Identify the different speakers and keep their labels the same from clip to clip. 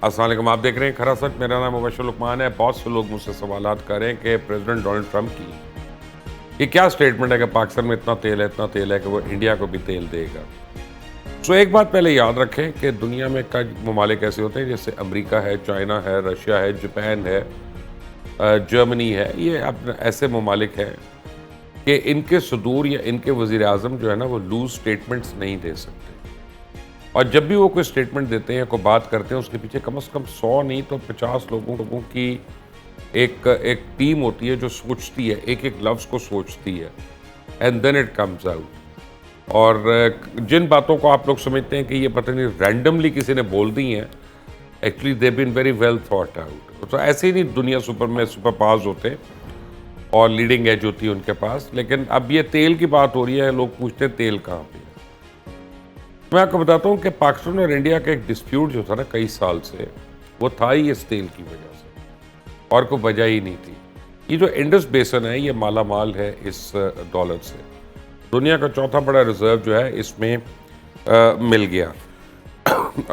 Speaker 1: السلام علیکم، آپ دیکھ رہے ہیں کھرا سچ. میرا نام مبشر لقمان ہے. بہت سے لوگ مجھ سے سوالات کر رہے ہیں کہ پریزیڈنٹ ڈونلڈ ٹرمپ کی یہ کیا سٹیٹمنٹ ہے کہ پاکستان میں اتنا تیل ہے کہ وہ انڈیا کو بھی تیل دے گا. سو ایک بات پہلے یاد رکھیں کہ دنیا میں کئی ممالک ایسے ہوتے ہیں جیسے امریکہ ہے، چائنا ہے، رشیا ہے، جاپان ہے، جرمنی ہے. یہ اپنے ایسے ممالک ہیں کہ ان کے صدور یا ان کے وزیر اعظم جو ہے نا وہ لوز سٹیٹمنٹس نہیں دے سکتے. اور جب بھی وہ کوئی سٹیٹمنٹ دیتے ہیں، کوئی بات کرتے ہیں، اس کے پیچھے کم از کم 100 نہیں تو 50 لوگوں کی ایک ٹیم ہوتی ہے جو سوچتی ہے، ایک ایک لفظ کو سوچتی ہے. And then it comes out. اور جن باتوں کو آپ لوگ سمجھتے ہیں کہ یہ پتہ نہیں رینڈملی کسی نے بول دی ہیں، actually they been very well thought out. تو ایسے ہی نہیں دنیا سپر پاورز ہوتے اور لیڈنگ ایج ہوتی ہے ان کے پاس. لیکن اب یہ تیل کی بات ہو رہی ہے، لوگ پوچھتے ہیں تیل کہاں پہ. میں آپ کو بتاتا ہوں کہ پاکستان اور انڈیا کا ایک ڈسپیوٹ جو تھا نا کئی سال سے، وہ تھا ہی اس تیل کی وجہ سے، اور کوئی وجہ ہی نہیں تھی. یہ جو انڈس بیسن ہے یہ مالا مال ہے اس ڈالر سے. دنیا کا چوتھا بڑا ریزرو جو ہے اس میں مل گیا.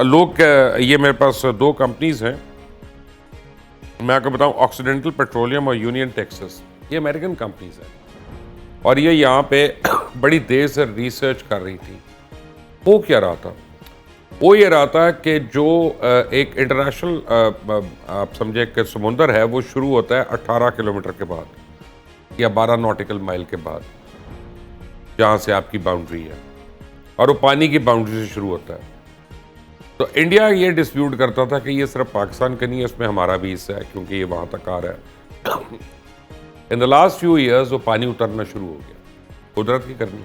Speaker 1: لوگ یہ میرے پاس دو کمپنیز ہیں، میں آپ کو بتاؤں آکسیڈنٹل پیٹرولیم اور یونین ٹیکسس. یہ امریکن کمپنیز ہیں اور یہ یہاں پہ بڑی دیر سے ریسرچ کر رہی تھی. وہ کیا رہا تھا؟ وہ یہ رہا تھا کہ جو ایک انٹرنیشنل آپ سمجھے کہ سمندر ہے وہ شروع ہوتا ہے 18 کلومیٹر کے بعد یا 12 نوٹیکل مائل کے بعد، جہاں سے آپ کی باؤنڈری ہے، اور وہ پانی کی باؤنڈری سے شروع ہوتا ہے. تو انڈیا یہ ڈسپیوٹ کرتا تھا کہ یہ صرف پاکستان کا نہیں ہے، اس میں ہمارا بھی حصہ ہے کیونکہ یہ وہاں تک آ رہا ہے. ان دا لاسٹ فیو ایئرز وہ پانی اترنا شروع ہو گیا، قدرت کی کرنی.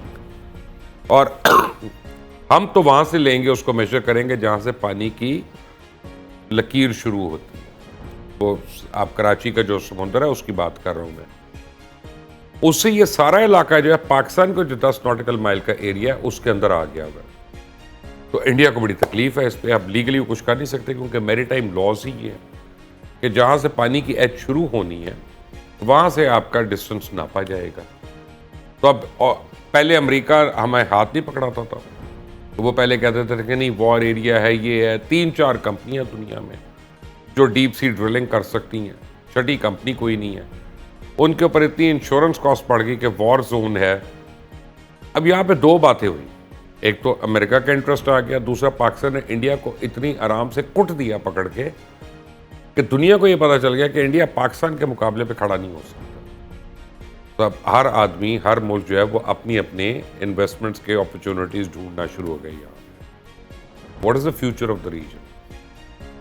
Speaker 1: اور ہم تو وہاں سے لیں گے، اس کو میجر کریں گے جہاں سے پانی کی لکیر شروع ہوتی ہے. وہ آپ کراچی کا جو سمندر ہے اس کی بات کر رہا ہوں میں. اس سے یہ سارا علاقہ جو ہے پاکستان کو جو 10 نوٹیکل مائل کا ایریا ہے اس کے اندر آ گیا ہوا ہے. تو انڈیا کو بڑی تکلیف ہے اس پہ. آپ لیگلی کچھ کر نہیں سکتے کیونکہ میری ٹائم لاز ہی ہے کہ جہاں سے پانی کی ایج شروع ہونی ہے وہاں سے آپ کا ڈسٹنس ناپا جائے گا. تو اب پہلے امریکہ ہمیں ہاتھ نہیں پکڑاتا تھا. وہ پہلے کہتے تھے کہ نہیں وار ایریا ہے، یہ ہے. 3-4 کمپنیاں دنیا میں جو ڈیپ سی ڈرلنگ کر سکتی ہیں، چھٹی کمپنی کوئی نہیں ہے. ان کے اوپر اتنی انشورنس کاسٹ پڑ گئی کہ وار زون ہے. اب یہاں پہ دو باتیں ہوئی، ایک تو امریکہ کا انٹرسٹ آ گیا، دوسرا پاکستان نے انڈیا کو اتنی آرام سے کٹ دیا پکڑ کے کہ دنیا کو یہ پتا چل گیا کہ انڈیا پاکستان کے مقابلے پہ کھڑا نہیں ہو سکتا. تو اب ہر آدمی، ہر ملک جو ہے وہ اپنی اپنے انویسٹمنٹس کے اپرچونٹیز ڈھونڈنا شروع ہو گئی. What is the future of the region?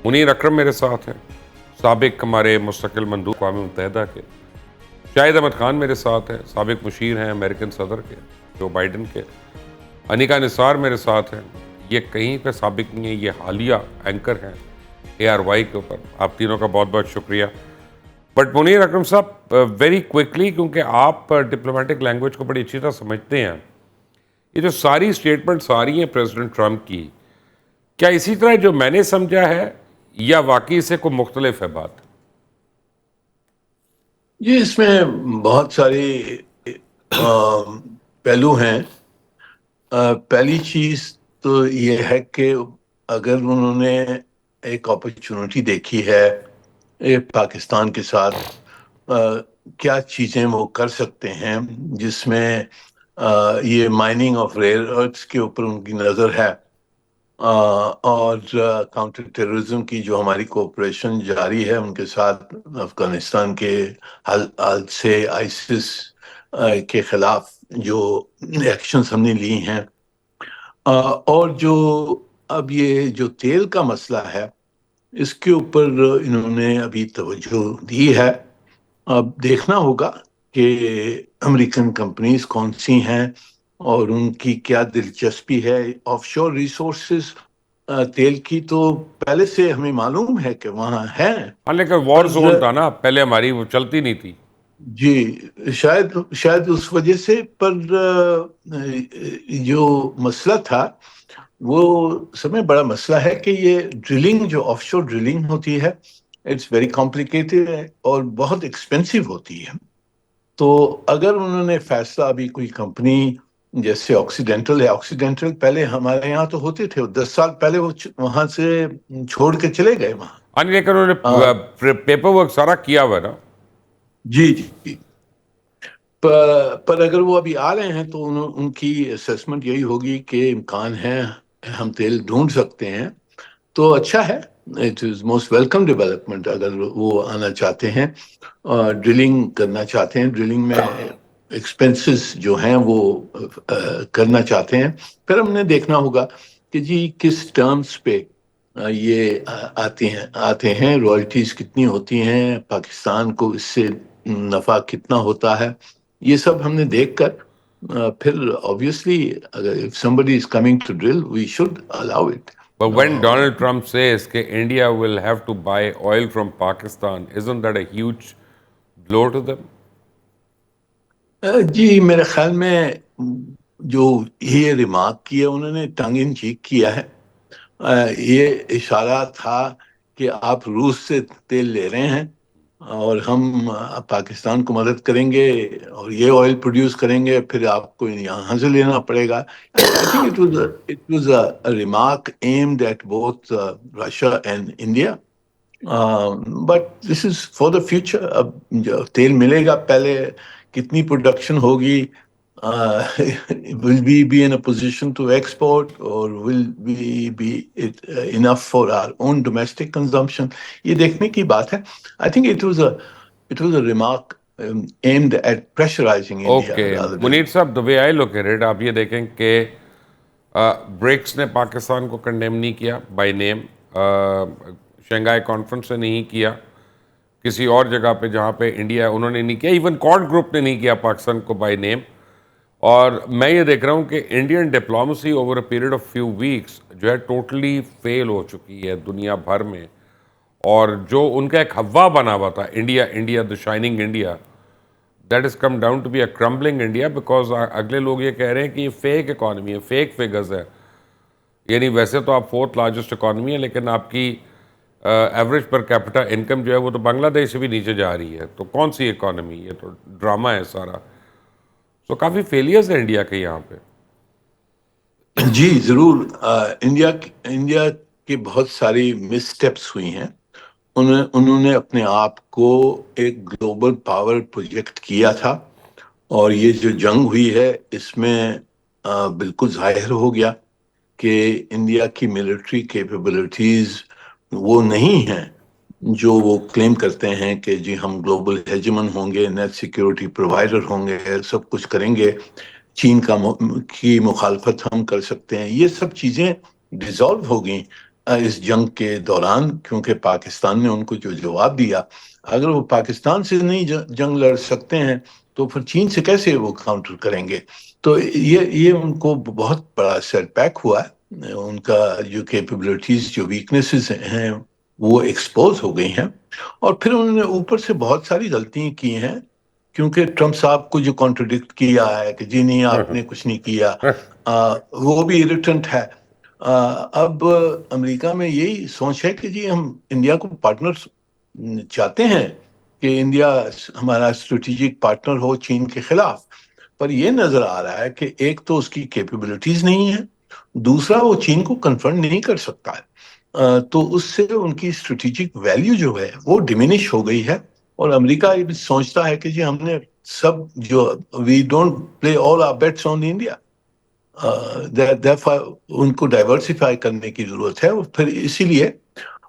Speaker 1: Munir Akram میرے ساتھ ہیں، سابق ہمارے مستقل مندوب اقوام متحدہ کے. شاہد احمد خان میرے ساتھ ہیں، سابق مشیر ہیں امریکن صدر کے، جو بائیڈن کے. انیکا نثار میرے ساتھ ہیں، یہ کہیں پہ سابق نہیں ہے، یہ حالیہ اینکر ہیں ARY کے اوپر. آپ تینوں کا بہت بہت شکریہ. بٹ منیر اکرم صاحب ویری کوئکلی، کیونکہ آپ ڈپلومیٹک لینگویج کو بڑی اچھی طرح سمجھتے ہیں، یہ جو ساری اسٹیٹمنٹس آ رہی ہیں پریزیڈنٹ ٹرمپ کی، کیا اسی طرح جو میں نے سمجھا ہے یا واقعی سے کوئی مختلف ہے بات؟
Speaker 2: جی، اس میں بہت سارے پہلو ہیں. پہلی چیز تو یہ ہے کہ اگر انہوں نے ایک اپرچونٹی دیکھی ہے پاکستان کے ساتھ، کیا چیزیں وہ کر سکتے ہیں جس میں یہ مائننگ آف ریئر ارتھس کے اوپر ان کی نظر ہے، اور کاؤنٹر ٹیررزم کی جو ہماری کوپریشن جاری ہے ان کے ساتھ، افغانستان کے حال سے آئیسس کے خلاف جو ایکشنز ہم نے لی ہیں، اور جو اب یہ جو تیل کا مسئلہ ہے اس کے اوپر انہوں نے ابھی توجہ دی ہے. اب دیکھنا ہوگا کہ امریکن کمپنیز کون سی ہیں اور ان کی کیا دلچسپی ہے. آف شور ریسورسز تیل کی تو پہلے سے ہمیں معلوم ہے کہ وہاں ہے،
Speaker 1: ہاں لیکن وار
Speaker 2: پر
Speaker 1: زون تھا نا پہلے، ہماری وہ چلتی نہیں تھی.
Speaker 2: جی شاید اس وجہ سے، پر جو مسئلہ تھا وہ سمے بڑا مسئلہ ہے کہ یہ ڈرلنگ جو آف شور ڈرلنگ ہوتی ہے، اٹس ویری کمپلیکیٹڈ اور بہت ایکسپینسو ہوتی ہے. تو اگر انہوں نے فیصلہ ابھی کوئی کمپنی جیسے آکسیڈینٹل ہے. آکسیڈینٹل پہلے ہمارے یہاں تو ہوتے تھے, 10 سال پہلے وہ وہاں سے چھوڑ کے چلے گئے وہاں.
Speaker 1: لیکن انہوں نے پیپر ورک سارا کیا ہوا ہے نا.
Speaker 2: جی جی جی. پر اگر وہ ابھی آ رہے ہیں تو ان کی اسیسمنٹ یہی ہوگی کہ امکان ہے, ہم تیل ڈھونڈ سکتے ہیں, تو اچھا ہے. It is most welcome development اگر وہ آنا چاہتے ہیں, ڈرلنگ کرنا چاہتے ہیں. ڈرلنگ میں ایکسپینسز جو ہیں وہ کرنا چاہتے ہیں. پھر ہم نے دیکھنا ہوگا کہ جی کس ٹرمز پہ یہ آتے ہیں, رائلٹیز کتنی ہوتی ہیں, پاکستان کو اس سے نفع کتنا ہوتا ہے. یہ سب ہم نے دیکھ کر پھر obviously اگر if somebody is coming to drill we should allow it.
Speaker 1: But when Donald Trump says that India will have to buy oil from Pakistan, isn't that a huge blow to them?
Speaker 2: جی میرے خیال میں جو یہ remark کیا انہوں نے ٹنگ ان check کیا ہے. یہ اشارہ تھا کہ آپ روس سے تیل لے رہے ہیں اور ہم پاکستان کو مدد کریں گے اور یہ آئل پروڈیوس کریں گے, پھر آپ کو یہاں سے لینا پڑے گا. I think it was a remark aimed at both Russia and India. But this is for the future. اب تیل ملے گا, پہلے کتنی پروڈکشن ہوگی, will we be in a position to export or will we be enough for our own domestic consumption, یہ دیکھنے کی بات ہے. I think it was a remark aimed at pressurizing India.
Speaker 1: Okay. Munir صاحب, the way I look at it, آپ یہ دیکھیں کہ برکس نے پاکستان کو کنڈیم نہیں کیا بائی نیم, شنگھائی کانفرنس نے نہیں کیا, کسی اور جگہ پہ جہاں پہ انڈیا انہوں نے نہیں کیا, ایون کوڈ گروپ نے نہیں کیا پاکستان کو بائی نیم. اور میں یہ دیکھ رہا ہوں کہ Indian diplomacy over a period of few weeks جو ہے ٹوٹلی فیل ہو چکی ہے دنیا بھر میں. اور جو ان کا ایک ہوا بنا ہوا تھا India the shining India, that is come down to be a crumbling India, because اگلے لوگ یہ کہہ رہے ہیں کہ یہ فیک اکانومی ہے, فیک فگرز ہے. یعنی ویسے تو آپ 4th لارجسٹ اکانومی ہے, لیکن آپ کی ایوریج پر کیپٹا انکم جو ہے وہ تو بنگلہ دیش سے بھی نیچے جا رہی ہے. تو کون سی اکانومی, یہ تو ڈرامہ ہے سارا. تو کافی فیلیئرز ہیں انڈیا کے یہاں پہ.
Speaker 2: جی ضرور. انڈیا کی بہت ساری مس اسٹیپس ہوئی ہیں. انہوں نے اپنے آپ کو ایک گلوبل پاور پروجیکٹ کیا تھا, اور یہ جو جنگ ہوئی ہے اس میں بالکل ظاہر ہو گیا کہ انڈیا کی ملٹری کیپیبلٹیز وہ نہیں ہیں جو وہ کلیم کرتے ہیں کہ جی ہم گلوبل ہیجمن ہوں گے, نیٹ سیکیورٹی پرووائڈر ہوں گے, سب کچھ کریں گے, چین کی مخالفت ہم کر سکتے ہیں. یہ سب چیزیں ڈیزالو ہو گئیں اس جنگ کے دوران, کیونکہ پاکستان نے ان کو جو جواب دیا, اگر وہ پاکستان سے نہیں جنگ لڑ سکتے ہیں تو پھر چین سے کیسے وہ کاؤنٹر کریں گے. تو یہ ان کو بہت بڑا سیٹ بیک ہوا ہے. ان کا جو کیپیبلٹیز, جو ویکنیسز ہیں وہ ایکسپوز ہو گئی ہیں. اور پھر انہوں نے اوپر سے بہت ساری غلطیاں کی ہیں, کیونکہ ٹرمپ صاحب کو جو کانٹرڈکٹ کیا ہے کہ جی نہیں آپ نے کچھ نہیں کیا, وہ بھی ایریٹنٹ ہے. اب امریکہ میں یہی سوچ ہے کہ جی ہم انڈیا کو پارٹنر چاہتے ہیں کہ انڈیا ہمارا اسٹریٹجک پارٹنر ہو چین کے خلاف, پر یہ نظر آ رہا ہے کہ ایک تو اس کی کیپیبلٹیز نہیں ہے, دوسرا وہ چین کو کنفرنٹ نہیں کر سکتا ہے. تو اس سے ان کی اسٹریٹجک ویلیو جو ہے وہ ڈیمینش ہو گئی ہے. اور امریکہ یہ بھی سوچتا ہے کہ جی ہم نے سب جو we don't play all our bets on India, ان کو ڈائیورسیفائی کرنے کی ضرورت ہے. پھر اسی لیے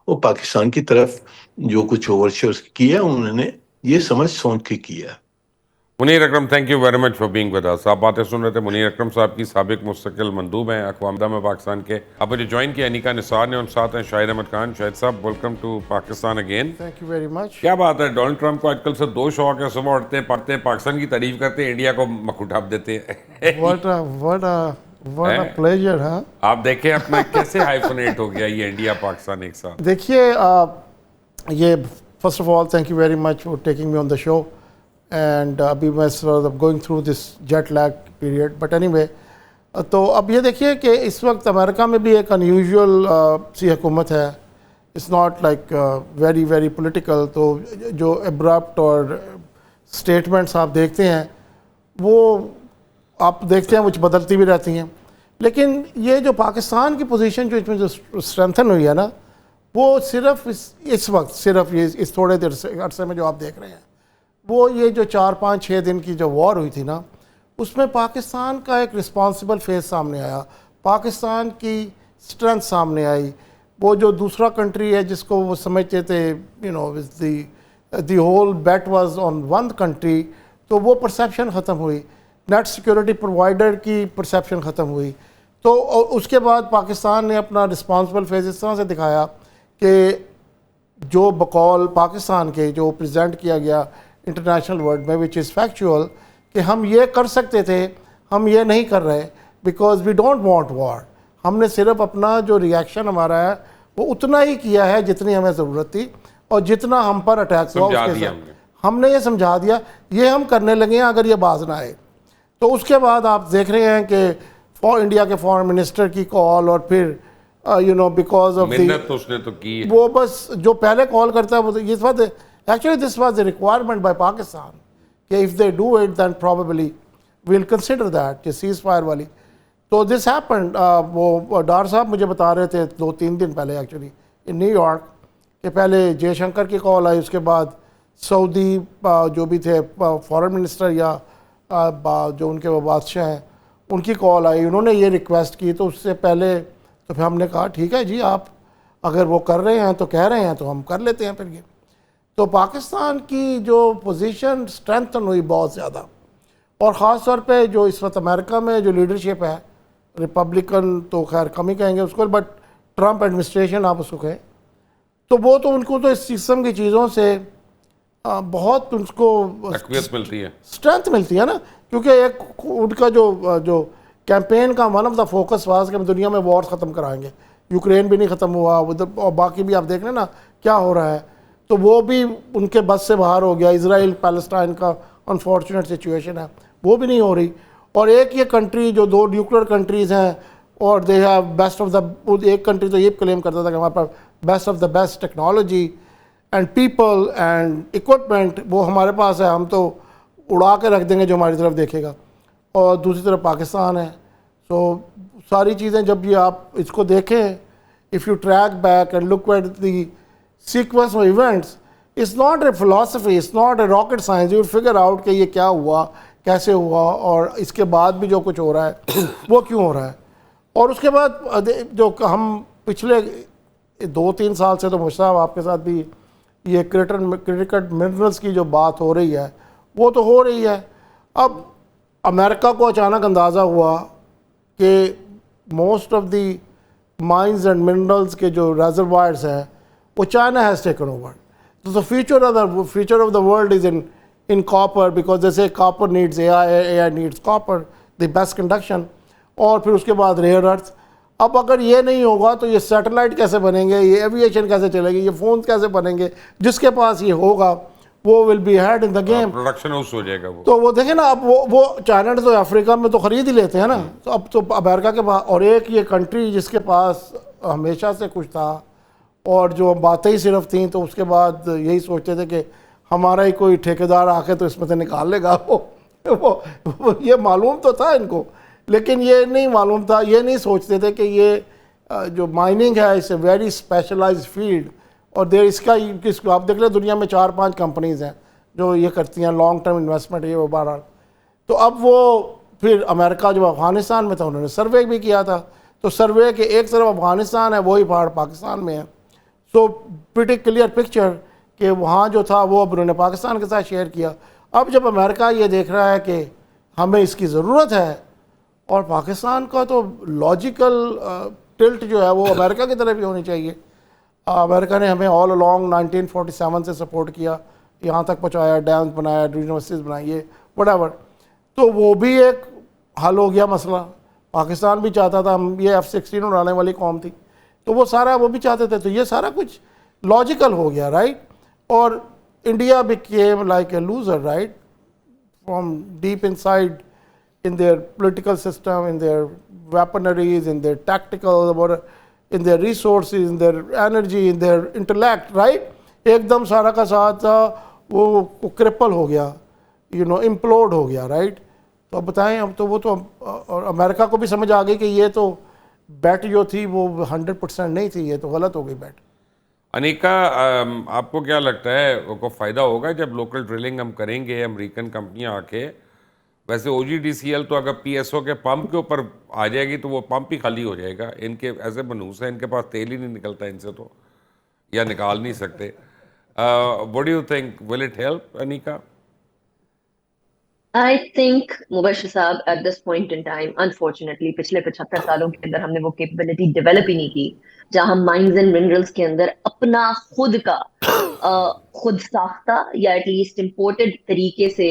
Speaker 2: وہ پاکستان کی طرف جو کچھ اوورچرز کیے انہوں نے یہ سمجھ سوچ کے کیا.
Speaker 1: Munir Akram, thank you very much for being with us. آپ باتیں سن رہے تھے منیر اکرم صاحب کی, سابق مستقل مندوب ہیں اقوام متحدہ میں پاکستان کے. اب مجھے جوائن کیا انیکا نثار نے, ان ساتھ ہیں شاہد احمد خان. شاہد صاحب welcome to Pakistan again.
Speaker 3: Thank you very much.
Speaker 1: کیا بات ہے, ڈونلڈ ٹرمپ کو آج کل سے 2 شوق ہیں, صبح اٹھتے ہیں پڑھتے ہیں پاکستان کی تعریف کرتے ہیں, انڈیا کو مکھو ڈھاپ دیتے ہیں.
Speaker 3: what a pleasure, ہاں.
Speaker 1: آپ دیکھیں اپنا کیسے ہائفنیٹ ہو گیا یہ انڈیا پاکستان ایک ساتھ.
Speaker 3: دیکھیے یہ first of all thank you very much for taking me on the show. And ابھی میں going through this jet lag period, but anyway تو اب یہ دیکھیے کہ اس وقت امریکہ میں بھی ایک انیوژول سی حکومت ہے. It's not like very very political. تو جو ابرپٹ اور اسٹیٹمنٹس آپ دیکھتے ہیں وہ آپ دیکھتے ہیں وہ بدلتی بھی رہتی ہیں. لیکن یہ جو پاکستان کی پوزیشن جو اس میں جو اسٹرینتھن ہوئی ہے نا, وہ صرف اس وقت صرف یہ اس تھوڑے دیر عرصے میں جو آپ دیکھ رہے ہیں, وہ یہ جو 4-5-6 دن کی جو وار ہوئی تھی نا, اس میں پاکستان کا ایک رسپانسبل فیس سامنے آیا, پاکستان کی اسٹرینتھ سامنے آئی. وہ جو دوسرا کنٹری ہے جس کو وہ سمجھتے تھے the whole bet was on one country, تو وہ پرسیپشن ختم ہوئی. نیٹ سیکورٹی پرووائڈر کی پرسیپشن ختم ہوئی. تو اس کے بعد پاکستان نے اپنا رسپانسبل فیس اس طرح سے دکھایا کہ جو بقول پاکستان کے جو پریزنٹ کیا گیا انٹرنیشنل ورلڈ میں, وچ از فیکچوئل, کہ ہم یہ کر سکتے تھے, ہم یہ نہیں کر رہے بیکاز وی ڈونٹ وانٹ وار. ہم نے صرف اپنا جو ریئیکشن ہمارا ہے وہ اتنا ہی کیا ہے جتنی ہمیں ضرورت تھی, اور جتنا ہم پر اٹیک ہوا اس کے ساتھ ہم نے یہ سمجھا دیا, یہ ہم کرنے لگے ہیں اگر یہ باز نہ آئے. تو اس کے بعد آپ دیکھ رہے ہیں کہ انڈیا کے فارن منسٹر کی کال, اور پھر بیکاز آف
Speaker 1: منت اس نے تو کی,
Speaker 3: وہ بس جو پہلے کال کرتا ہے وہ اس وقت actually this was a requirement by Pakistan کہ if they do it then probably will consider that کہ سیز فائر والی. تو دس ہیپنڈ. وہ ڈار صاحب مجھے بتا رہے تھے 2-3 دن پہلے ایکچولی ان نیو یارک کہ پہلے جے شنکر کی کال آئی, اس کے بعد سعودی جو بھی تھے فارن منسٹر یا جو ان کے وہ بادشاہ ہیں ان کی کال آئی, انہوں نے یہ ریکویسٹ کی. تو اس سے پہلے تو پھر ہم نے کہا ٹھیک ہے جی, آپ اگر وہ کر رہے ہیں تو کہہ رہے ہیں تو ہم کر لیتے ہیں پھر یہ. تو پاکستان کی جو پوزیشن اسٹرینتھن ہوئی بہت زیادہ, اور خاص طور پہ جو اس وقت امریکہ میں جو لیڈرشپ ہے, ریپبلکن تو خیر کم ہی کہیں گے اس کو, بٹ ٹرمپ ایڈمنسٹریشن آپ اس کو کہیں, تو وہ تو ان کو تو اس قسم کی چیزوں سے بہت ان کو
Speaker 1: تقویت ملتی ہے,
Speaker 3: اسٹرینتھ ملتی ہے نا. کیونکہ ایک ان کا جو کیمپین کا one of the focus was کہ ہم دنیا میں وارز ختم کرائیں گے. یوکرین بھی نہیں ختم ہوا ادھر, اور باقی بھی آپ دیکھ رہے ہیں نا کیا ہو رہا ہے, تو وہ بھی ان کے بس سے باہر ہو گیا. اسرائیل پیلسٹائن کا انفارچونیٹ سچویشن ہے, وہ بھی نہیں ہو رہی. اور ایک یہ کنٹری جو 2 نیوکلیر کنٹریز ہیں, اور they have best of the, ایک کنٹری تو یہ کلیم کرتا تھا کہ ہمارے پاس best of the best technology and people and equipment وہ ہمارے پاس ہے, ہم تو اڑا کے رکھ دیں گے جو ہماری طرف دیکھے گا. اور دوسری طرف پاکستان ہے. تو ساری چیزیں جب یہ آپ اس کو دیکھیں, if you track back and look at the sequence of events, it's not a philosophy, it's not a rocket science, you figure out کہ یہ کیا ہوا, کیسے ہوا, اور اس کے بعد بھی جو کچھ ہو رہا ہے وہ کیوں ہو رہا ہے. اور اس کے بعد جو ہم پچھلے 2-3 سال سے تو مشتاق آپ کے ساتھ بھی یہ کریٹیکل منرلز کی جو بات ہو رہی ہے وہ تو ہو رہی ہے. اب امریکہ کو اچانک اندازہ ہوا کہ most of the mines and minerals کے جو ریزروائرز ہیں وہ چائنا ہیز ٹیکن اوور. تو the future of the world is in copper, because they say copper needs AI needs copper, the best conduction. اور پھر اس کے بعد ریئر ارتھ. اب اگر یہ نہیں ہوگا تو یہ سیٹلائٹ کیسے بنیں گے, یہ ایویشن کیسے چلے گی, یہ فون کیسے بنیں گے, جس کے پاس یہ ہوگا وہ will be head in the game,
Speaker 1: production house ہو جائے گا وہ.
Speaker 3: تو وہ دیکھیں نا, اب وہ چائنا تو افریقہ میں تو خرید ہی لیتے ہیں نا, تو اب تو امریکہ کے پاس, اور ایک یہ کنٹری جس کے پاس ہمیشہ سے کچھ تھا اور جو باتیں ہی صرف تھیں, تو اس کے بعد یہی سوچتے تھے کہ ہمارا ہی کوئی ٹھیکیدار آ کے تو اس میں سے نکال لے گا. وہ یہ معلوم تو تھا ان کو, لیکن یہ نہیں معلوم تھا, یہ نہیں سوچتے تھے کہ یہ جو مائننگ ہے اس اے ویری اسپیشلائز فیلڈ, اور دیر اس کا آپ دیکھ لیں دنیا میں 4-5 کمپنیز ہیں جو یہ کرتی ہیں لانگ ٹرم انویسٹمنٹ, یہ وہ بہرحال. تو اب وہ پھر امریکہ جو افغانستان میں تھا انہوں نے سروے بھی کیا تھا, تو سروے کے ایک طرف افغانستان ہے, وہی پہاڑ پاکستان میں ہے. سو پریٹی کلیئر پکچر کہ وہاں جو تھا وہ اب انہوں نے پاکستان کے ساتھ شیئر کیا. اب جب امریکہ یہ دیکھ رہا ہے کہ ہمیں اس کی ضرورت ہے, اور پاکستان کا تو لاجیکل ٹلٹ جو ہے وہ امریکہ کی طرف ہی ہونی چاہیے. امریکہ نے ہمیں آل along 1947 سے سپورٹ کیا, یہاں تک پہنچایا, ڈیمز بنایا, یونیورسٹیز بنائی, یہ whatever. تو وہ بھی ایک حل ہو گیا مسئلہ. پاکستان بھی چاہتا تھا, ہم یہ F-16 اڑانے والی قوم تھی, تو وہ سارا وہ بھی چاہتے تھے, تو یہ سارا کچھ لاجیکل ہو گیا, رائٹ. اور India became like a loser, right, from deep inside in their political system, in their weaponaries, in their tactical, in their resources, in their energy, in their intellect, right. ایک دم سارا کا ساتھ وہ cripple ہو گیا, امپلوڈ ہو گیا, right. تو اب بتائیں، اب تو وہ تو اور امریکہ کو بھی سمجھ آ گئی کہ یہ تو بیٹ جو تھی وہ 100% نہیں تھی، یہ تو غلط ہو گئی بیٹ.
Speaker 1: انیکا، آپ کو کیا لگتا ہے کو فائدہ ہوگا جب لوکل ڈرلنگ ہم کریں گے امریکن کمپنیاں آ کے؟ ویسے او جی ڈی سی ایل تو اگر پی ایس او کے پمپ کے اوپر آ جائے گی تو وہ پمپ ہی خالی ہو جائے گا. ان کے ایسے منحوس ہیں، ان کے پاس تیل ہی نہیں نکلتا ان سے، تو یا نکال نہیں سکتے. What do you think, will it help انیکا؟
Speaker 4: I think مبشر صاحب at this point in time unfortunately پچھلے 75 سالوں کے اندر ہم نے وہ کیپبلٹی ڈیولپ ہی نہیں کی جہاں ہم مائنز اینڈ منرلس کے اندر اپنا خود کا خود ساختہ یا ایٹ لیسٹ امپورٹڈ طریقے سے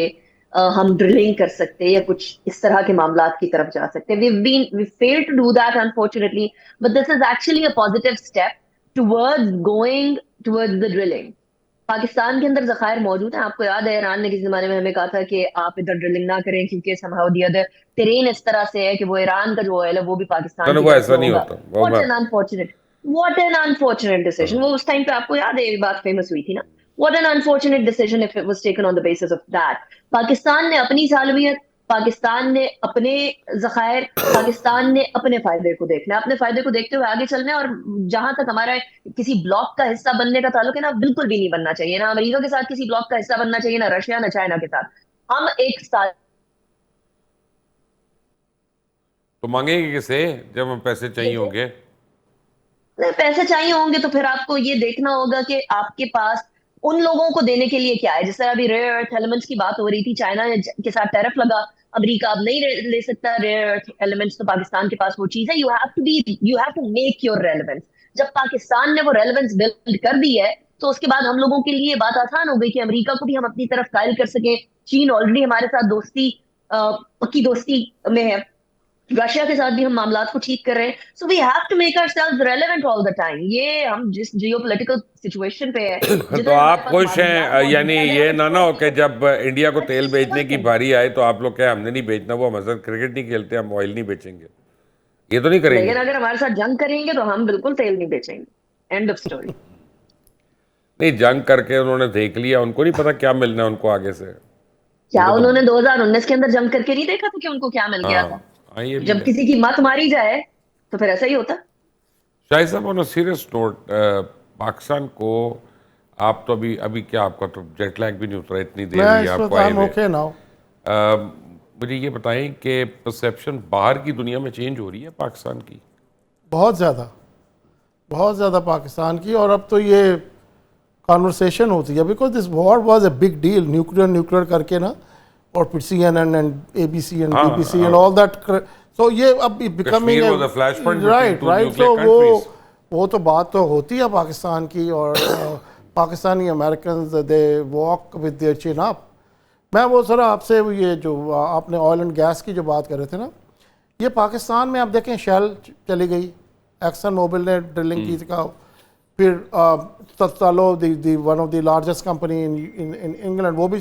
Speaker 4: ہم ڈرلنگ کر سکتے یا کچھ اس طرح کے معاملات کی طرف جا سکتے. we failed to do that unfortunately, but this is actually a positive step towards going towards the drilling. Pakistan کے اندر ذخائر موجود ہیں. آپ کو یاد ہے ایران نے کسی زمانے میں ہمیں کہا تھا کہ آپ ادھر ڈرلنگ نہ کریں کیونکہ somehow the other ٹرین اس طرح سے ہے کہ وہ ایران کا جو آئل ہے وہ بھی پاکستان کی
Speaker 1: ایسا نہیں ہوتا.
Speaker 4: What an unfortunate decision. وہ اس ٹائم پہ آپ کو یاد ہے یہ بات فیمس ہوئی تھی نا. What an unfortunate decision if it was taken on the basis of that. Pakistan نے اپنی سالمیت، پاکستان نے اپنے ذخائر، پاکستان نے اپنے فائدے کو دیکھنا، اپنے فائدے کو دیکھتے ہوئے آگے چلنا ہے. اور جہاں تک ہمارا کسی بلاک کا حصہ بننے کا تعلق ہے نا، بالکل بھی نہیں بننا چاہیے. نہ امریکہ کے ساتھ کسی بلاک کا حصہ بننا چاہیے، نہ رشیا نہ چائنا کے ساتھ. ہم ایک ساتھ
Speaker 1: تو مانگیں گے کسے جب ہم پیسے چاہیے ہوں گے؟
Speaker 4: پیسے چاہیے ہوں گے تو پھر آپ کو یہ دیکھنا ہوگا کہ آپ کے پاس ان لوگوں کو دینے کے لیے کیا ہے. جس طرح ابھی ریئر ارتھ ایلیمنٹس کی بات ہو رہی تھی، چائنا کے ساتھ ٹیرف لگا، امریکہ اب نہیں لے سکتا ریئر ارتھ ایلیمنٹس، تو پاکستان کے پاس وہ چیز ہے. You have to make your relevance. جب پاکستان نے وہ ریلیونس بلڈ کر دی ہے تو اس کے بعد ہم لوگوں کے لیے بات آسان ہو گئی کہ امریکہ کو بھی ہم اپنی طرف قائل کر سکیں. چین آلریڈی ہمارے ساتھ دوستی پکی دوستی میں ہے، رشیا کے ساتھ بھی ہم معاملات کو ٹھیک کر رہے ہیں. So we have to make ourselves relevant all the time. یہ ہم جس جیو پولیٹیکل سچویشن پہ ہے
Speaker 1: تو آپ خوش ہیں؟ یعنی یہ نہ ہو کہ جب انڈیا کو تیل بیچنے کی باری آئے تو آپ لوگ کہیں ہم نے نہیں بیچنا، وہ ہم کرکٹ نہیں کھیلتے، ہم آئل نہیں بیچیں گے، یہ تو نہیں کریں گے؟
Speaker 4: لیکن اگر ہمارے ساتھ جنگ کریں گے تو ہم بالکل تیل نہیں بیچیں گے. And of story.
Speaker 1: نہیں، جنگ کر کے انہوں نے دیکھ لیا، ان کو نہیں پتا کیا ملنا ہے ان کو آگے سے.
Speaker 4: کیا انہوں نے 2019 کے اندر جنگ کر کے نہیں دیکھا تھا کہ ان کو کیا مل گیا تھا؟ جب کسی کی مت ماری جائے تو پھر ایسا ہی ہوتا.
Speaker 1: شاہد صاحب، آن اے سیریس نوٹ، پاکستان کو آپ تو ابھی کیا آپ کا تو جیٹ لیگ بھی نہیں اترا اتنی دیر ہوئی آپ کو آئے ہوئے. مجھے یہ بتائیں کہ پرسیپشن باہر کی دنیا میں چینج ہو رہی ہے پاکستان کی؟
Speaker 3: بہت زیادہ پاکستان کی. اور اب تو یہ کانورسیشن ہوتی ہے because this war was a big deal. Nuclear کر کے نا، اور پھر C N N and A B C and B B C and all that. So یہ اب بیکمنگ رائٹ. تو وہ تو بات تو ہوتی ہے پاکستان کی، اور Pakistani Americans they walk with their chin up. میں وہ ذرا آپ سے یہ جو آپ نے آئل اینڈ گیس کی جو بات کر رہے تھے نا، یہ پاکستان میں آپ دیکھیں شیل چلی گئی، ایکسن موبل نے ڈرلنگ کی تھا، پھر Tullow the one of the largest company in England, وہ بھی.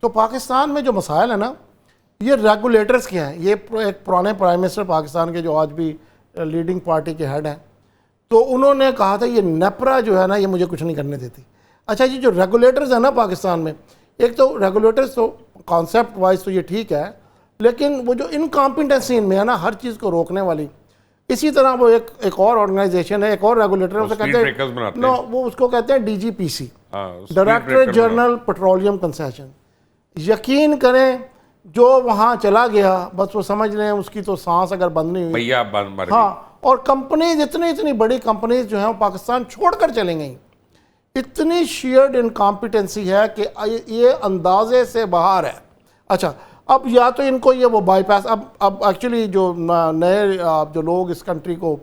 Speaker 3: تو پاکستان میں جو مسائل ہیں نا، یہ ریگولیٹرز کے ہیں. یہ ایک پرانے پرائم منسٹر پاکستان کے جو آج بھی لیڈنگ پارٹی کے ہیڈ ہیں، تو انہوں نے کہا تھا یہ نیپرا جو ہے نا یہ مجھے کچھ نہیں کرنے دیتی. اچھا جی، جو ریگولیٹرز ہیں نا پاکستان میں، ایک تو ریگولیٹرز تو کانسیپٹ وائز تو یہ ٹھیک ہے، لیکن وہ جو انکمپیٹنسی ان میں ہے نا ہر چیز کو روکنے والی، اسی طرح وہ ایک اور آرگنائزیشن ہے، ایک اور ریگولیٹر ہے، وہ اس کو کہتے ہیں ڈی جی پی سی، ڈائریکٹر جنرل پیٹرولیم کنسیشن. یقین کریں جو وہاں چلا گیا بس وہ سمجھ لیں اس کی تو سانس اگر بند نہیں ہوئی. ہاں، اور کمپنیز اتنی بڑی کمپنیز جو ہیں وہ پاکستان چھوڑ کر چلیں گئیں. اتنی شیئرڈ انکمپیٹنسی ہے کہ یہ اندازے سے باہر ہے. اچھا، اب یا تو ان کو یہ وہ بائی پاس، اب ایکچولی جو نئے جو لوگ اس کنٹری کو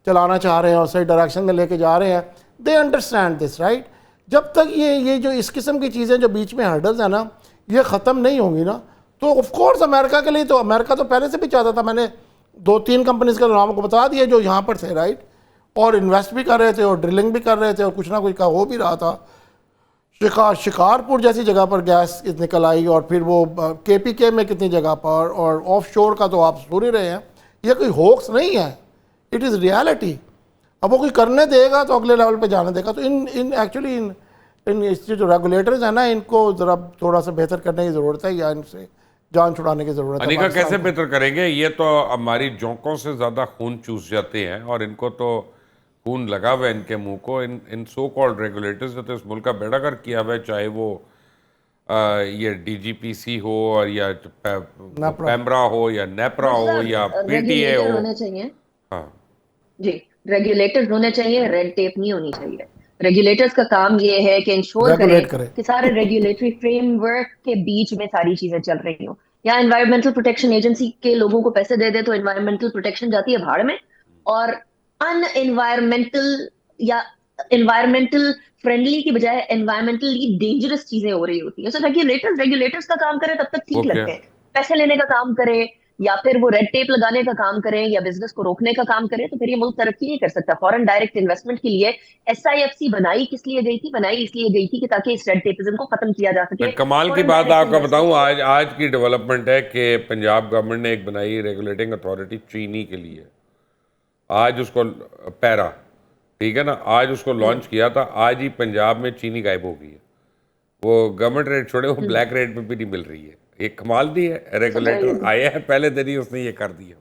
Speaker 3: چلانا چاہ رہے ہیں اور صحیح ڈائریکشن میں لے کے جا رہے ہیں، دے انڈرسٹینڈ دس رائٹ. جب تک یہ جو اس قسم کی چیزیں جو بیچ میں ہرڈلز ہیں نا یہ ختم نہیں ہوں گی نا، تو آف کورس امریکہ کے لیے تو امریکہ تو پہلے سے بھی چاہتا تھا. میں نے 2-3 کمپنیز کا نام کو بتا دیا جو یہاں پر تھے رائٹ، اور انویسٹ بھی کر رہے تھے اور ڈرلنگ بھی کر رہے تھے اور کچھ نہ کچھ کا ہو بھی رہا تھا. شکارپور جیسی جگہ پر گیس نکل آئی، اور پھر وہ کے پی کے میں کتنی جگہ پر، اور آف شور کا تو آپ سن ہی رہے ہیں. یہ کوئی ہوکس نہیں ہے، اٹ از ریالٹی. اب وہ کوئی کرنے دے گا تو اگلے لیول پہ جانے دے گا. تو ایکچولی اس جو ریگولیٹرز ہیں نا ان کو ذرا تھوڑا سا بہتر کرنے کی ضرورت ہے، یا ان سے جان چھڑانے کی ضرورت ہے
Speaker 1: انیکا
Speaker 3: پاکستان
Speaker 1: کیسے
Speaker 3: کو۔
Speaker 1: بہتر کریں گے؟ یہ تو ہماری جونکوں سے زیادہ خون چوس جاتے ہیں، اور ان کو تو خون لگا ہوا ہے ان کے منہ کو. ان سو کالڈ ریگولیٹرز نے تو اس ملک کا بیڑا گرک کیا ہوا ہے، چاہے وہ یہ ڈی جی پی سی ہو، اور یا پیمرا ہو، یا نیپرا ہو، یا پی ٹی اے
Speaker 4: ریگولیٹر
Speaker 1: ہو.
Speaker 4: ہونے چاہیے.
Speaker 1: ہاں،
Speaker 4: جی، ریگولیٹرز ہونے چاہیے، ریڈ ٹیپ نہیں ہونی چاہیے. ریگولیٹرز کا کام یہ ہے کہ انشور کریں
Speaker 3: ریگولیٹ کرے.
Speaker 4: کہ سارے ریگولیٹری فریم ورک کے بیچ میں ساری چیزیں چل رہی ہوں. یا انوائرمنٹل پروٹیکشن ایجنسی کے لوگوں کو پیسے دے دے تو انوائرمنٹل پروٹیکشن جاتی ہے بھاڑ میں، اور ان انوائرمنٹل یا انوائرمنٹل فرینڈلی کی بجائے انوائرمنٹلی ڈینجرس چیزیں ہو رہی ہوتی ہیں. سو ریگولیٹرز کا کام کرے تب تک ٹھیک
Speaker 1: اوکے.
Speaker 4: لگتے ہیں. پیسے لینے کا کام کرے یا پھر وہ ریڈ ٹیپ لگانے کا کام کریں یا بزنس کو روکنے کا کام کریں تو پھر یہ ملک ترقی نہیں کر سکتا. فورن ڈائریکٹ انویسٹمنٹ کے لیے ایس آئی ایف سی بنائی کس لیے گئی تھی؟ بنائی اس لیے گئی تھی کہ تاکہ اس ریڈ ٹیپزم کو ختم کیا جا سکے.
Speaker 1: کمال کی
Speaker 4: Foreign
Speaker 1: بات
Speaker 4: direct
Speaker 1: آپ کو بتاؤں،
Speaker 4: investment-
Speaker 1: آج کی ڈیولپمنٹ ہے کہ پنجاب گورنمنٹ نے ایک بنائی ریگولیٹنگ اتھارٹی چینی کے لیے. آج اس کو پیرا، ٹھیک ہے نا، آج اس کو لانچ کیا تھا. آج ہی پنجاب میں چینی غائب ہو گئی ہے. وہ گورنمنٹ ریٹ چھوڑے، وہ بلیک ریٹ پہ بھی نہیں مل رہی ہے. ایک کمال دی ہے، ریگولیٹر آیا ہے پہلے دن ہی اس نے یہ کر دیا.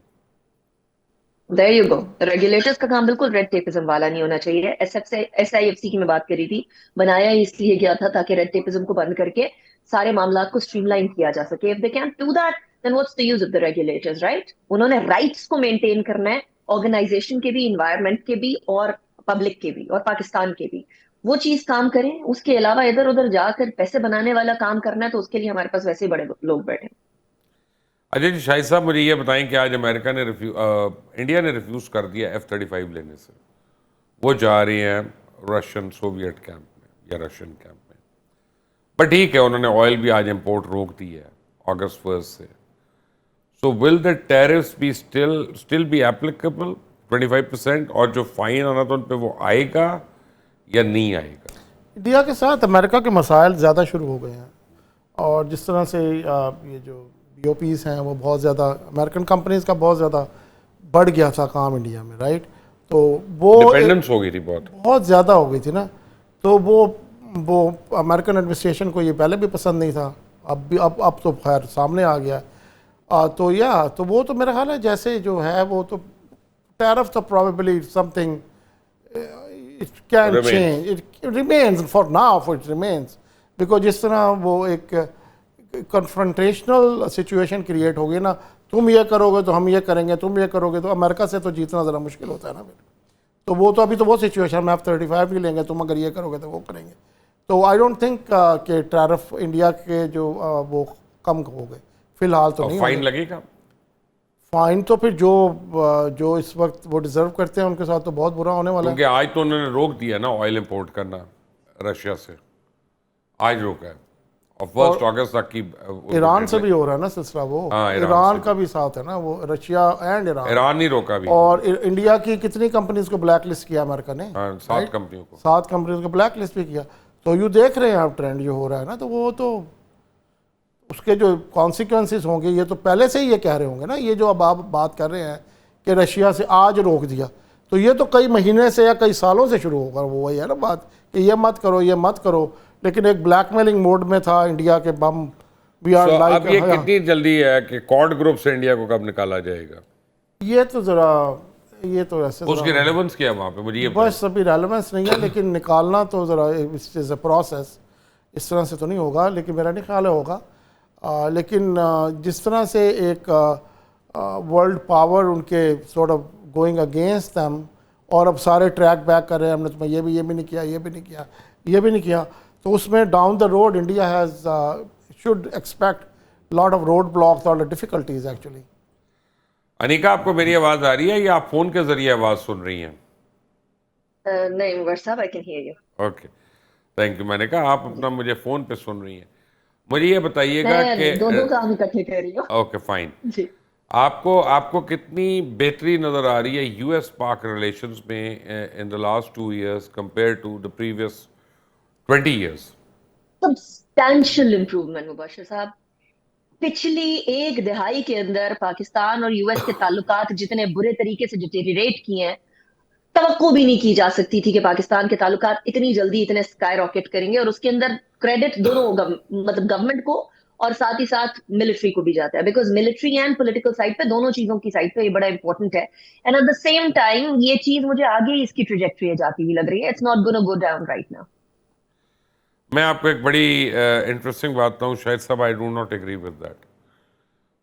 Speaker 4: There you go. ریگولیٹرز کا کام بالکل ریڈ ٹیپزم والا نہیں ہونا چاہیے. ایس آئی ایف سی کی میں بات کری تھی، بنایا اس لیے گیا تھا تاکہ ریڈ ٹیپزم کو بند کر کے سارے معاملات کو اسٹریم لائن کیا جا سکے. If they can't do that, then what's the use of the regulators, right? انہوں نے رائٹس کو مینٹین کرنا ہے، آرگنائزیشن کے بھی، انوائرمنٹ کے بھی، اور پبلک کے بھی، اور پاکستان کے بھی. وہ چیز کام کریں. اس کے علاوہ ادھر ادھر جا کر پیسے بنانے والا کام کرنا ہے تو اس کے لیے ہمارے پاس ویسے ہی بڑے لوگ بیٹھے ہیں.
Speaker 1: اجے جی، شاہد صاحب مجھے یہ بتائیں کہ آج امریکہ نے انڈیا نے ریفیوز کر دیا F-35 لینے سے. وہ جا رہی ہیں رشین سوویٹ کیمپ میں یا رشین کیمپ میں. پر ٹھیک ہے، انہوں نے آئل بھی آج امپورٹ روک دی ہے August 1 سے. So will the tariffs be still be applicable 25%، اور جو فائن آنا تھا ان پہ وہ آئے گا یا نہیں آئے گا؟
Speaker 3: انڈیا کے ساتھ امریکہ کے مسائل زیادہ شروع ہو گئے ہیں، اور جس طرح سے یہ جو بی او پیز ہیں وہ بہت زیادہ امریکن کمپنیز کا بہت زیادہ بڑھ گیا تھا کام انڈیا میں، رائٹ؟ تو وہ
Speaker 1: ڈپینڈنس ہو گئی تھی
Speaker 3: بہت زیادہ ہو گئی تھی نا. تو وہ امریکن ایڈمنسٹریشن کو یہ پہلے بھی پسند نہیں تھا، اب تو خیر سامنے آ گیا. تو تو وہ تو میرا خیال ہے جیسے جو ہے وہ تو ٹیرف تو probably some thing it can change. It remains for now, it remains. Because جس طرح وہ ایک کنفرنٹیشنل سچویشن کریٹ ہوگی نا، تم یہ کرو گے تو ہم یہ کریں گے، تم یہ کرو گے تو امریکہ سے تو جیتنا ذرا مشکل ہوتا ہے نا پھر. تو وہ تو ابھی تو وہ سچویشن میں F-35 نہیں لیں گے، تم اگر یہ کرو گے تو وہ کریں گے. تو آئی ڈونٹ تھنک کہ ٹیرف انڈیا کے جو وہ کم ہو گئے فی الحال تو نہیں.
Speaker 1: فائن لگے گا؟
Speaker 3: فائن تو پھر جو اس وقت وہ ڈیزرو کرتے ہیں ان کے ساتھ تو بہت برا ہونے والا ہے.
Speaker 1: کیونکہ آج تو انہوں نے روک دیا نا آئل امپورٹ کرنا رشیا سے، آج روکا ہے. اور 1 اگست تک کی
Speaker 3: ایران سے بھی ہو رہا ہے نا سلسلہ، وہ ایران کا بھی ساتھ ہے نا، وہ رشیا اینڈ
Speaker 1: ایران نہیں روکا بھی.
Speaker 3: اور انڈیا کی کتنی کمپنیز کو بلیک لسٹ کیا امریکہ نے؟
Speaker 1: 7 کمپنیوں کو،
Speaker 3: 7 کمپنیز کو بلیک لسٹ بھی کیا. تو یوں دیکھ رہے ہیں آپ ٹرینڈ جو ہو رہا ہے نا، تو وہ تو اس کے جو کانسیکوینسز ہوں گے یہ تو پہلے سے ہی یہ کہہ رہے ہوں گے نا. یہ جو اب آپ بات کر رہے ہیں کہ رشیا سے آج روک دیا، تو یہ تو کئی مہینے سے یا کئی سالوں سے شروع ہوگا. وہی ہے نا بات کہ یہ مت کرو یہ مت کرو، لیکن ایک بلیک میلنگ موڈ میں تھا انڈیا کے بم بھی آر لائک.
Speaker 1: اب یہ کتنی جلدی ہے کہ کارڈ گروپ سے انڈیا کو کب نکالا جائے گا؟
Speaker 3: یہ تو ذرا یہ تو ایسے
Speaker 1: اس کی ریلیونس کیا ہے وہاں پہ؟ مجھے یہ
Speaker 3: بس ابھی ریلیونس نہیں ہے، لیکن نکالنا تو ذرا اٹ از اے پروسیس، اس طرح سے تو نہیں ہوگا، لیکن میرا نہیں خیال ہے ہوگا. لیکن جس طرح سے ایک ورلڈ پاور ان کے sort of going against them, اور اب سارے ٹریک بیک کر رہے ہیں، ہم نے تمہیں یہ بھی نہیں کیا، یہ بھی نہیں کیا، یہ بھی نہیں کیا. تو اس میں down the road India has should expect lot of road blocks اور ڈیفیکلٹیز ایکچولی.
Speaker 1: انیکا، آپ کو میری آواز آ رہی ہے یا آپ فون کے ذریعے آواز سن رہی ہیں؟
Speaker 4: نہیں عمر صاحب، I can hear you.
Speaker 1: Okay, thank you. میں نے کہا آپ اپنا مجھے فون پہ سن رہی ہیں. مجھے یہ بتائیے گا کہ
Speaker 4: دو کام اکٹھے کر رہی ہوں.
Speaker 1: Okay fine.
Speaker 4: جی،
Speaker 1: آپ کو کتنی بہتری نظر آ رہی ہے U S Pak relations in the دا لاسٹ 2 years compared to the previous 20 years؟
Speaker 4: Substantial improvement Mubashir صاحب. پچھلی 1 دہائی کے اندر پاکستان اور یو ایس کے تعلقات جتنے برے طریقے سے ڈیٹیریٹ کیے ہیں، توقع بھی نہیں کی جا سکتی تھی کہ پاکستان کے تعلقات اتنی جلدی اتنے اسکائی راکٹ کریں گے. اور اس کے اندر کریڈٹ دونوں مطلب گورنمنٹ کو اور ساتھ ہی ساتھ ملٹری کو بھی جاتا ہے, because military and political side پہ, دونوں چیزوں کی سائڈ پہ یہ بڑا امپورٹنٹ ہے. And at the same time یہ چیز مجھے آگے اس کی ٹریجیکٹری جاتی ہوئی لگ رہی ہے. It's not gonna go down right now.
Speaker 1: میں آپ کو ایک بڑی انٹرسٹنگ بات بتاؤں, شاید صاحب I do not agree with that.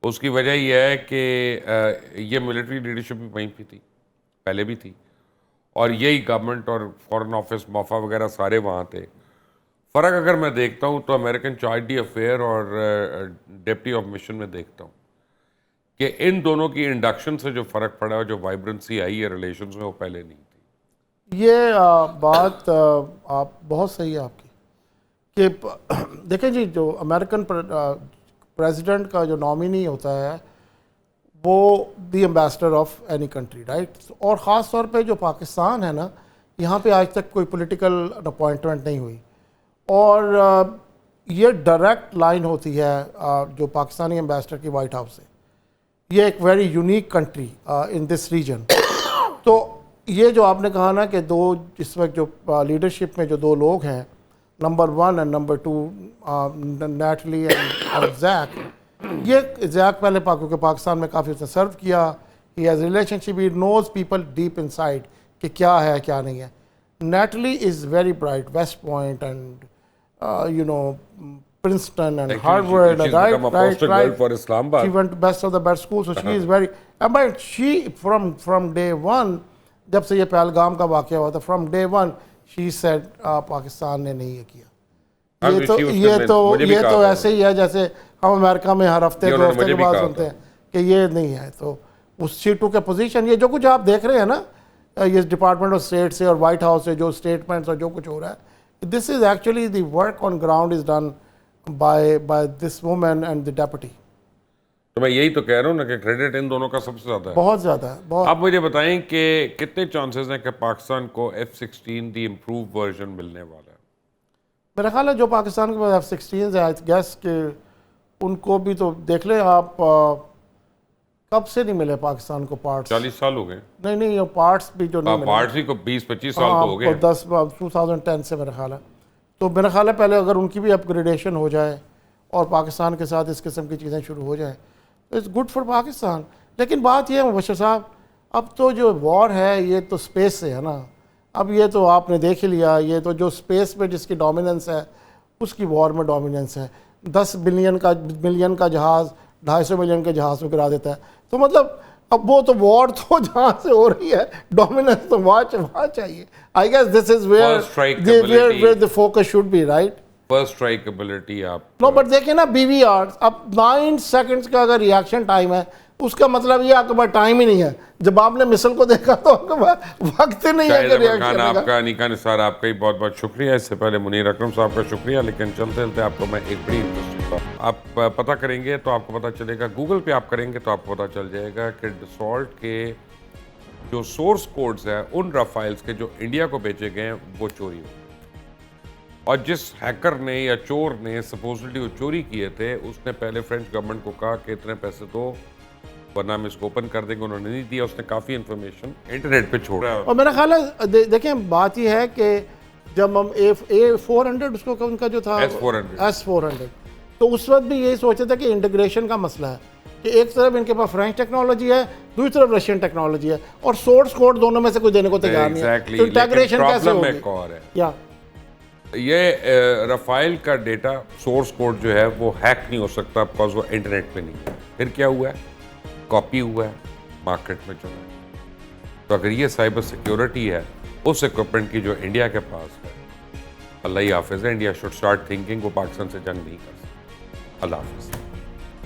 Speaker 1: اس کی وجہ یہ ہے کہ یہ ملٹری لیڈرشپ بھی وہیں پہ تھی, پہلے بھی تھی, اور یہی گورنمنٹ اور فارن آفس موفا وغیرہ سارے وہاں تھے. فرق اگر میں دیکھتا ہوں تو امریکن چارج دی افیئر اور ڈپٹی آف مشن میں دیکھتا ہوں کہ ان دونوں کی انڈکشن سے جو فرق پڑا ہے, جو وائبرنسی آئی ہے ریلیشنز میں, وہ پہلے نہیں تھی.
Speaker 3: یہ بات آپ بہت صحیح ہے آپ کی کہ دیکھیں جی, جو امریکن پریزیڈنٹ کا جو نامینی ہوتا ہے وہ the ambassador of any country, right. اور خاص طور پہ جو پاکستان ہے نا, یہاں پہ آج تک کوئی پولیٹیکل اپوائنٹمنٹ نہیں ہوئی, اور یہ ڈائریکٹ لائن ہوتی ہے جو پاکستانی ایمبیسڈر کی وائٹ ہاؤس سے. یہ ایک very unique country in this region. تو یہ جو آپ نے کہا نا کہ دو اس وقت جو لیڈرشپ میں جو دو لوگ ہیں, number 1 and number 2 Natalie and Zack. یہ زیک پہلے کیونکہ پاکستان میں کافی اس نے سرو کیا, he has relationship, he knows people deep inside کہ کیا ہے کیا نہیں ہے. Natalie is very bright, West Point and you know, Princeton and Harvard,
Speaker 1: she's
Speaker 3: right,
Speaker 1: become a poster girl for Islamabad.
Speaker 3: She went best of the best schools, so she is very. But she from day one, جب سے یہ پہلگام کا واقعہ ہوا تھا, from day one she said Pakistan نے نہیں یہ کیا. یہ تو ایسے ہی ہے جیسے ہم امریکہ میں ہر ہفتے 2 ہفتے کے بعد سنتے ہیں کہ یہ نہیں ہے. تو اس سیٹو کے پوزیشن, یہ جو کچھ آپ دیکھ رہے ہیں نا, یہ ڈپارٹمنٹ آف اسٹیٹ سے اور وائٹ ہاؤس سے جو اسٹیٹمنٹس اور جو کچھ ہو رہا ہے, this is actually the work on ground is done by this woman and the deputy.
Speaker 1: تو میں یہی تو کہہ رہا ہوں نا کہ کریڈٹ ان دونوں کا سب سے زیادہ ہے.
Speaker 3: بہت زیادہ ہے, بہت.
Speaker 1: آپ مجھے بتائیں کہ کتنے چانسز ہیں کہ پاکستان کو F-16 دی امپروو ورژن ملنے والا ہے؟
Speaker 3: میرا خیال ہے جو پاکستان کے پاس F-16 ہے, آئی گیس کہ ان کو بھی تو دیکھ لیں آپ, کب سے نہیں ملے پاکستان کو پارٹس.
Speaker 1: 40 سال ہو گئے.
Speaker 3: نہیں یہ پارٹس بھی جو نہیں ملے,
Speaker 1: پارٹس ہی کو 20-25 سال تو ہو گئے.
Speaker 3: 2010 سے میرا خیال ہے. تو میرا خیال ہے پہلے اگر ان کی بھی اپ گریڈیشن ہو جائے اور پاکستان کے ساتھ اس قسم کی چیزیں شروع ہو جائیں تو اٹس گڈ فار پاکستان. لیکن بات یہ ہے مبشر صاحب, اب تو جو وار ہے یہ تو اسپیس سے ہے نا. اب یہ تو آپ نے دیکھ ہی لیا, یہ تو جو اسپیس میں جس کی ڈومیننس ہے اس کی وار میں ڈومیننس ہے. 10 ملین کا جہاز 250 ملین کے جہاز کو گرا دیتا ہے. تو مطلب اب وہ تو وار تو جہاں سے ہو رہی ہے, ڈومیننس تو وہاں چاہیے. I guess this is where the focus should be, right?
Speaker 1: First strike ability آپ
Speaker 3: نو, بٹ دیکھیں نا BVR, اب 9 سیکنڈز کا اگر ریاکشن ٹائم ہے, اس کا مطلب یہ آپ کے پاس ٹائم ہی نہیں ہے. جب آپ نے مسل کو دیکھا تو آپ کے پاس وقت ہی نہیں ہے کہ ریاکشن کرنے کا.
Speaker 1: آپ کا نیکا نثار, آپ کا ہی بہت بہت شکریہ. اس سے پہلے منیر اکرم صاحب کا شکریہ. لیکن چلتے چلتے آپ کو میں ایک بڑی انٹرسٹنگ بات, آپ پتہ کریں گے تو آپ کو پتہ چلے گا, گوگل پہ آپ کریں گے تو آپ کو پتہ چل جائے گا کہ ڈسالٹ کے جو سورس کوڈز ہیں ان رافائلز کے جو انڈیا کو بیچے گئے ہیں وہ چوری ہوئے, اور جس ہیکر نے یا چور نے سپوزلی وہ چوری کیے تھے, اس نے پہلے فرینچ گورنمنٹ کو کہا کہ اتنے پیسے دو ورنہ ہم اس کو اوپن کر دیں گے. انہوں نے نہیں دیا. اس نے کافی انفارمیشن انٹرنیٹ پہ چھوڑا.
Speaker 3: اور میرا خیال ہے دیکھیں بات یہ ہے کہ جب ہم A400 اس کو ان کا جو تھا S400, تو اس وقت بھی یہی سوچا تھا کہ انٹیگریشن کا مسئلہ ہے کہ ایک طرف ان کے پاس فرینچ ٹیکنالوجی ہے, دوسری طرف رشین ٹیکنالوجی ہے, اور سورس کوڈ دونوں میں سے کوئی دینے کو تیار نہیں ہے. تو انٹیگریشن کیسے ہوگی؟
Speaker 1: یہ رافائل کا ڈیٹا سورس کوڈ جو ہے وہ ہیک نہیں ہو سکتا بیکاز وہ انٹرنیٹ پہ نہیں ہے. پھر کیا ہوا ہے؟ کاپی ہوا ہے, مارکیٹ میں چلا ہے. تو اگر یہ سائبر سیکیورٹی ہے اس اکوپمنٹ کی جو انڈیا کے پاس ہے, اللہ ہی حافظ ہے. انڈیا شوڈ اسٹارٹ تھنکنگ وہ پاکستان سے جنگ نہیں کر سکتا. اللہ حافظ.